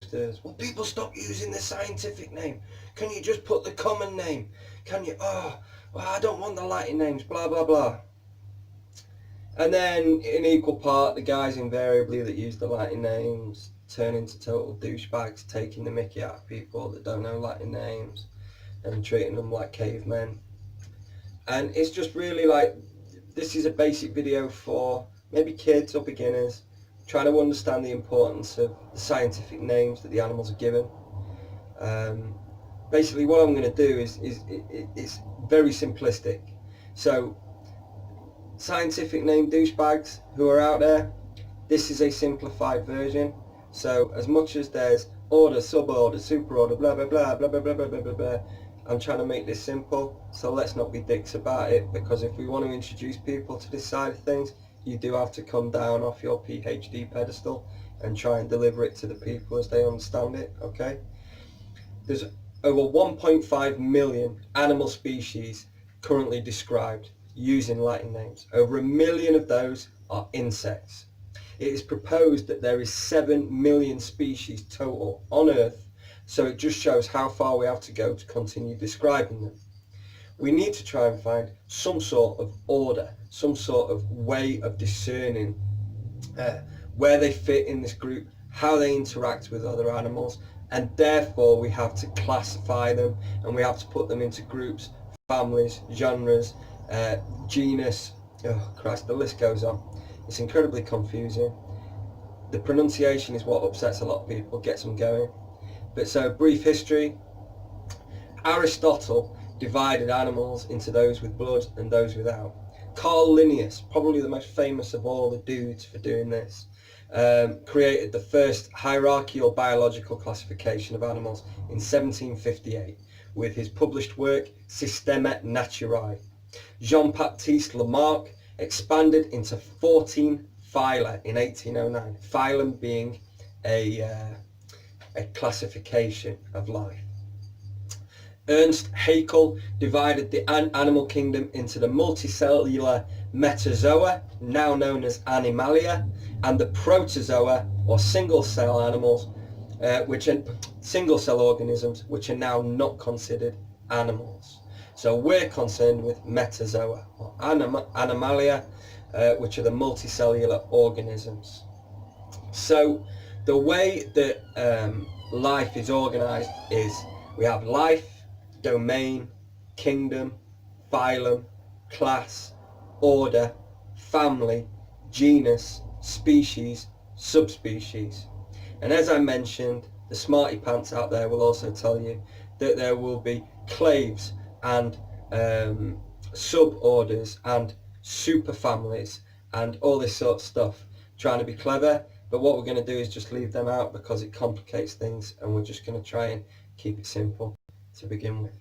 hipsters. Will people stop using the scientific name? Can you just put the common name? Can you, oh, well, I don't want the Latin names, blah, blah, blah. And then in equal part, the guys invariably that use the Latin names turn into total douchebags, taking the mickey out of people that don't know Latin names and treating them like cavemen. And it's just really like, this is a basic video for maybe kids or beginners trying to understand the importance of the scientific names that the animals are given. Basically what I'm going to do is it's very simplistic. So scientific name douchebags who are out there, this is a simplified version. So as much as there's order, suborder, superorder, blah blah blah blah blah blah blah blah blah, I'm trying to make this simple. So let's not be dicks about it, because if we want to introduce people to this side of things, you do have to come down off your PhD pedestal and try and deliver it to the people as they understand it. Okay, there's over 1.5 million animal species currently described using Latin names. Over 1 million of those are insects. It is proposed that there is 7 million species total on Earth, so it just shows how far we have to go to continue describing them. We need to try and find some sort of order, some sort of way of discerning where they fit in this group, how they interact with other animals, and therefore we have to classify them, and we have to put them into groups, families, genres, genus, oh Christ, the list goes on. It's incredibly confusing. The pronunciation is what upsets a lot of people, gets them going. But so, brief history. Aristotle divided animals into those with blood and those without. Carl Linnaeus, probably the most famous of all the dudes for doing this, created the first hierarchical biological classification of animals in 1758 with his published work Systema Naturae. Jean-Baptiste Lamarck expanded into 14 phyla in 1809, phylum being a classification of life. Ernst Haeckel divided the animal kingdom into the multicellular metazoa, now known as Animalia, and the protozoa, or single-cell animals, which are single-cell organisms, which are now not considered animals. So we're concerned with metazoa, or Animalia, which are the multicellular organisms. So the way that life is organized is we have life, domain, kingdom, phylum, class, order, family, genus, species, subspecies. And as I mentioned, the smarty pants out there will also tell you that there will be clades and suborders and superfamilies and all this sort of stuff, trying to be clever. But what we're going to do is just leave them out because it complicates things, and we're just going to try and keep it simple to begin with.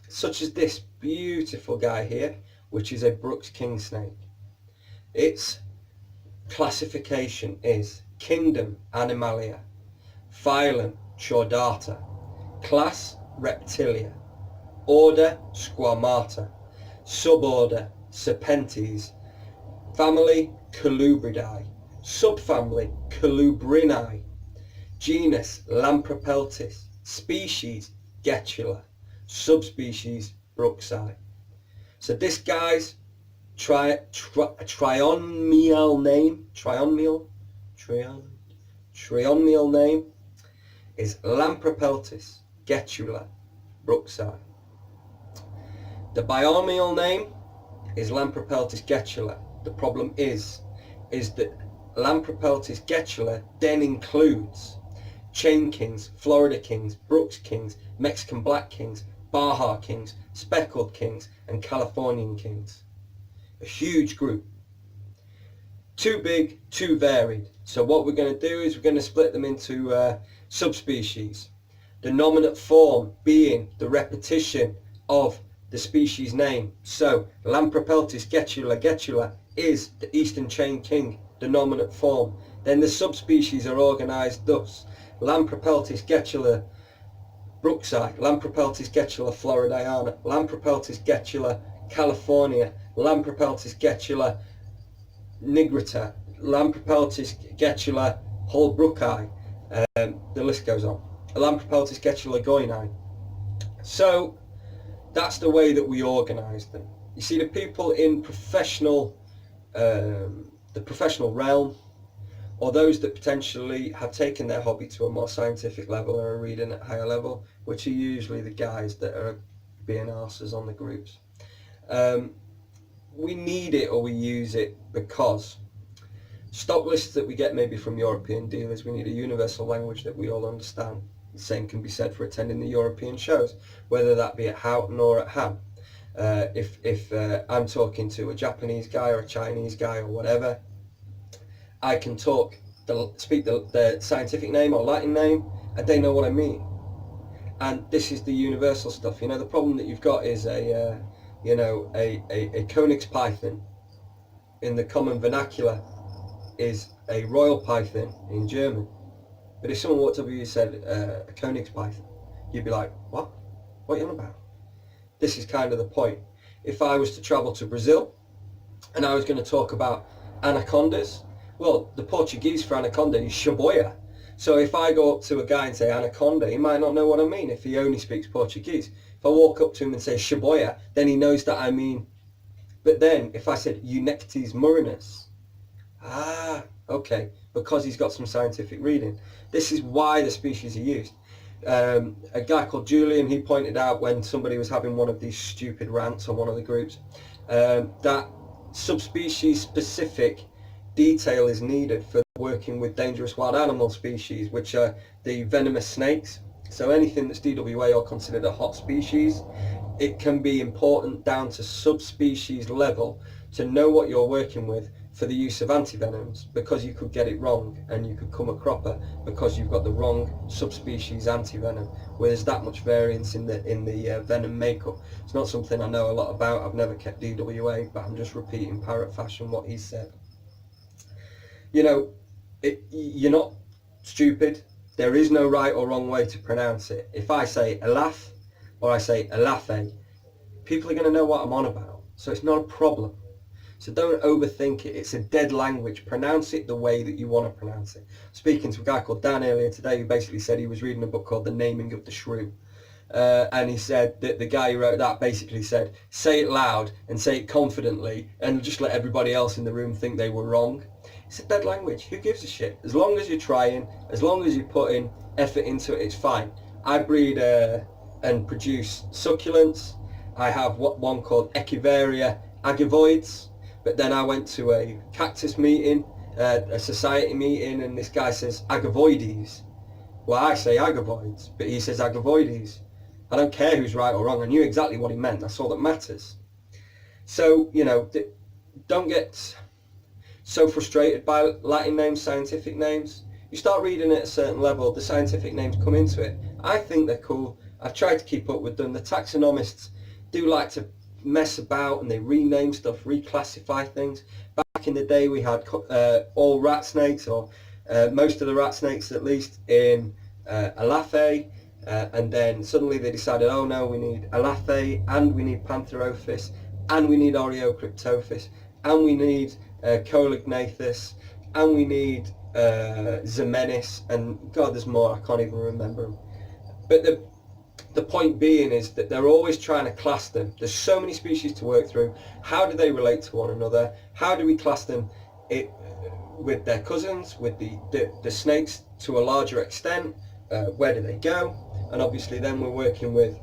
Such as this beautiful guy here, which is a Brooks king snake. Its classification is kingdom Animalia, phylum Chordata, class Reptilia, order Squamata, suborder Serpentes, family Colubridae, subfamily Colubrini, genus Lampropeltis, species Getula, subspecies Brooksii. So this guy's trinomial name is Lampropeltis Getula Brooksii. The binomial name is Lampropeltis Getula. The problem is that Lampropeltis Getula then includes chain kings, Florida kings, Brooks kings, Mexican black kings, Baja kings, speckled kings, and Californian kings. A huge group. Too big, too varied. So what we're going to do is we're going to split them into subspecies. The nominate form being the repetition of the species name. So Lampropeltis Getula is the eastern chain king, the nominate form. Then the subspecies are organised thus: Lampropeltis Getula Brooksii, Lampropeltis Getula floridiana, Lampropeltis Getula California, Lampropeltis Getula nigrita, Lampropeltis Getula holbrooki, The list goes on. Elampropeltis getula. So that's the way that we organise them. You see, the people in the professional realm, or those that potentially have taken their hobby to a more scientific level or are reading at a higher level, which are usually the guys that are being arses on the groups. We need it, or we use it because stock lists that we get maybe from European dealers, we need a universal language that we all understand. The same can be said for attending the European shows, whether that be at Houghton or at Ham. If I'm talking to a Japanese guy or a Chinese guy or whatever, I can speak the scientific name or Latin name, and they know what I mean. And this is the universal stuff. You know, the problem that you've got is a Konig's python in the common vernacular is a royal python in German. But if someone walked up to you and said a Konig's python, you'd be like, what? What are you on about? This is kind of the point. If I was to travel to Brazil and I was going to talk about anacondas, well, the Portuguese for anaconda is shaboia. So if I go up to a guy and say anaconda, he might not know what I mean if he only speaks Portuguese. If I walk up to him and say shaboia, then he knows that I mean. But then if I said Eunectes murinus, okay, because he's got some scientific reading. This is why the species are used. A guy called Julian, he pointed out when somebody was having one of these stupid rants on one of the groups, that subspecies specific detail is needed for working with dangerous wild animal species, which are the venomous snakes. So anything that's DWA or considered a hot species, it can be important down to subspecies level to know what you're working with for the use of antivenoms, because you could get it wrong and you could come a cropper because you've got the wrong subspecies antivenom, where there's that much variance in the venom makeup. It's not something I know a lot about. I've never kept DWA, but I'm just repeating parrot fashion what he said. You know, you're not stupid. There is no right or wrong way to pronounce it. If I say elaf or I say elafe, people are going to know what I'm on about. So it's not a problem. So don't overthink it. It's a dead language. Pronounce it the way that you want to pronounce it. Speaking to a guy called Dan earlier today, who basically said he was reading a book called The Naming of the Shrew. And he said that the guy who wrote that basically said, say it loud and say it confidently and just let everybody else in the room think they were wrong. It's a dead language. Who gives a shit? As long as you're trying, as long as you're putting effort into it, it's fine. I breed and produce succulents. I have one called Echeveria agavoides. But then I went to a cactus meeting, a society meeting, and this guy says agavoides. Well, I say agavoides, but he says agavoides. I don't care who's right or wrong. I knew exactly what he meant. That's all that matters. So, you know, don't get so frustrated by Latin names, scientific names. You start reading at a certain level, the scientific names come into it. I think they're cool. I've tried to keep up with them. The taxonomists do like to mess about and they rename stuff, reclassify things. Back in the day we had all rat snakes, or most of the rat snakes at least, in Elafe, and then suddenly they decided, oh no, we need Elafe and we need Pantherophis and we need Oreocryptophis and we need Coelognathus and we need Zemenis, and God, there's more, I can't even remember them. But the point being is that they're always trying to class them. There's so many species to work through. How do they relate to one another? How do we class them with their cousins, with the snakes to a larger extent? Where do they go? And obviously then we're working with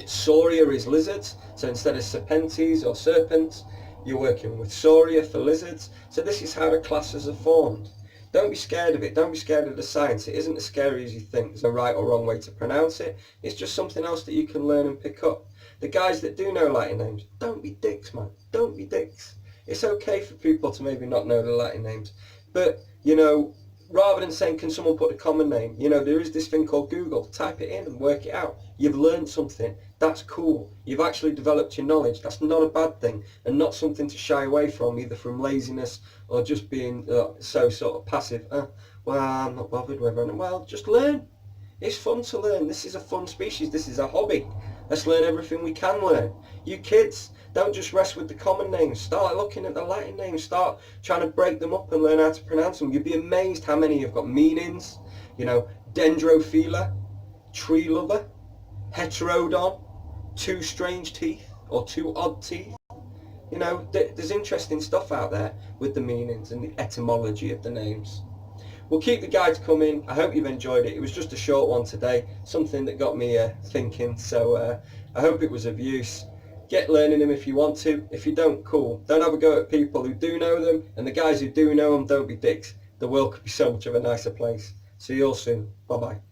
Sauria is lizards. So instead of Serpentes or serpents, you're working with Sauria for lizards. So this is how the classes are formed. Don't be scared of it. Don't be scared of the science. It isn't as scary as you think. There's no right or wrong way to pronounce it. It's just something else that you can learn and pick up. The guys that do know Latin names, don't be dicks, man. Don't be dicks. It's okay for people to maybe not know the Latin names. But, you know, rather than saying, can someone put a common name? You know, there is this thing called Google. Type it in and work it out. You've learned something. That's cool. You've actually developed your knowledge. That's not a bad thing, and not something to shy away from, either from laziness or just being so sort of passive. Well, I'm not bothered whether. Well, just learn. It's fun to learn. This is a fun species. This is a hobby. Let's learn everything we can learn. You kids, Don't just rest with the common names. Start looking at the Latin names. Start trying to break them up and learn how to pronounce them. You'd be amazed how many have got meanings. You know, dendrophila, tree lover, heterodon, two strange teeth or two odd teeth. You know, there's interesting stuff out there with the meanings and the etymology of the names. We'll keep the guides coming. I hope you've enjoyed it. It was just a short one today, something that got me thinking, so I hope it was of use. Get learning them if you want to. If you don't, cool. Don't have a go at people who do know them, and the guys who do know them, don't be dicks. The world could be so much of a nicer place. See you all soon. Bye-bye.